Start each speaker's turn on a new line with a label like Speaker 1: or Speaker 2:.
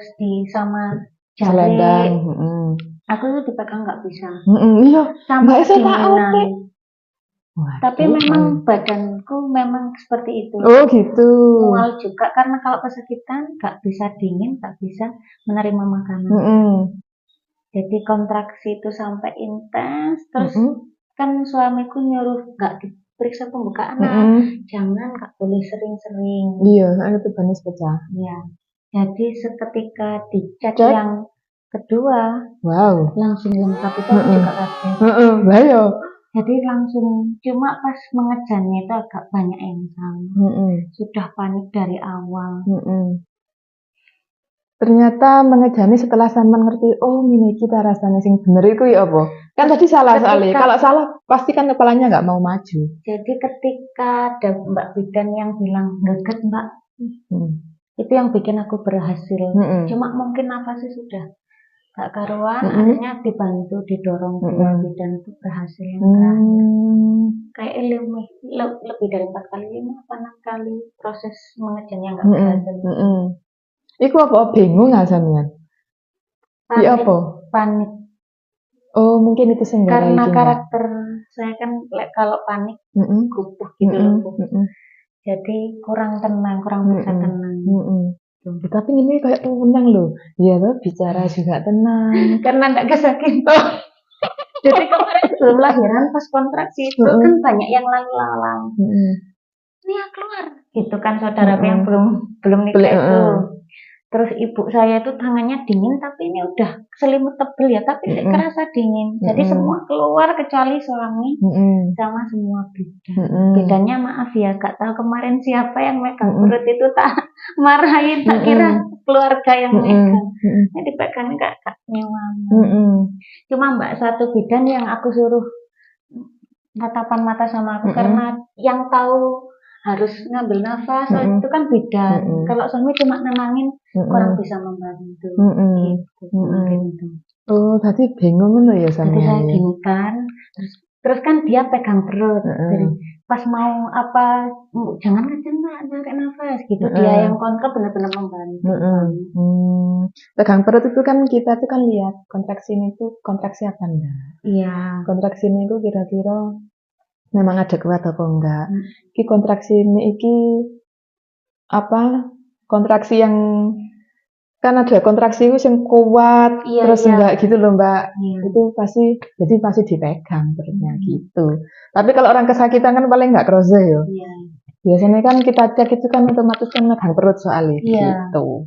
Speaker 1: terus di sama
Speaker 2: Selendang.
Speaker 1: jari. Aku tuh dipegang nggak bisa.
Speaker 2: Iya.
Speaker 1: Sampai
Speaker 2: Mbak Isa tak
Speaker 1: kedinginan.
Speaker 2: otek.
Speaker 1: Tapi
Speaker 2: Waduh,
Speaker 1: memang badanku memang seperti itu.
Speaker 2: Oh gitu.
Speaker 1: Mual juga karena kalau kesakitan nggak bisa dingin, nggak bisa menerima makanan. Jadi kontraksi itu sampai intens. Terus kan suamiku nyuruh nggak diperiksa pembukaan. Jangan, nggak boleh sering-sering.
Speaker 2: Iya, itu banis pecah.
Speaker 1: Iya. Jadi seketika dicek
Speaker 2: Cek.
Speaker 1: yang kedua,
Speaker 2: Wow,
Speaker 1: langsung lengkap itu aku juga kaget.
Speaker 2: Lah ya.
Speaker 1: Jadi langsung cuma pas mengejannya itu agak banyak yang salah. Sudah panik dari awal.
Speaker 2: Ternyata mengejani setelah sampean ngerti, oh ini kita rasanya sing bener itu ya apa? Kan tadi salah soalnya. Kalau salah pasti kan kepalanya nggak mau maju.
Speaker 1: Jadi ketika ada Mbak Bidan yang bilang deket Mbak, itu yang bikin aku berhasil. Cuma mungkin nafasnya sudah gak karuan, akhirnya dibantu didorong Mbak Bidan itu berhasil yang terakhir. Kayak lebih dari 4 kali, 5 apa 6 kali proses mengejan yang gak berhasil.
Speaker 2: Iku apa bingung nggak sampean? Iya apa?
Speaker 1: Panik.
Speaker 2: Oh mungkin itu sengaja.
Speaker 1: Karena karakter saya kan kalau panik gupuh gitu lumpuh. Jadi kurang tenang, kurang bisa tenang.
Speaker 2: Tapi ini kayak tenang loh. Iya loh bicara juga tenang.
Speaker 1: Karena nggak kesakitan. Jadi kemarin sebelum lahiran pas kontraksi itu kan banyak yang lalu-lalang. Nia keluar, gitu kan saudara yang belum nikah itu. Terus ibu saya itu tangannya dingin tapi ini udah selimut tebel ya, tapi kerasa dingin. Jadi semua keluar kecuali suami sama semua bidan. Bidannya maaf ya, gak tahu kemarin siapa yang megang perut itu tak marahin, tak kira keluarga yang megang. Ini dipegang kakaknya mama. Cuma mbak satu bidan yang aku suruh tatapan mata sama aku karena yang tahu harus ngambil nafas, itu kan bidan. Kalau suami cuma nenangin, kurang bisa membantu. Gitu.
Speaker 2: Oh, tadi bingung loh ya sama.
Speaker 1: Jadi saya gini kan, terus kan dia pegang perut. Jadi pas mau apa, jangan kenceng Mbak, narik nafas gitu. Dia yang kontrol benar-benar membantu.
Speaker 2: Pegang perut itu kan kita tuh kan lihat kontraksi ini tuh kontraksi apa enggak? Iya. Kontraksi ini tuh kira-kira memang ada kuat apa enggak? Ki kontraksi ini apa? Kontraksi yang kan ada kontraksi itu yang kuat terus enggak gitu loh Mbak. Itu pasti jadi pasti dipegang perutnya gitu. Tapi kalau orang kesakitan kan paling enggak kerasa ya. Biasanya kan kita cek itu kan otomatis kan megang perut soalnya gitu.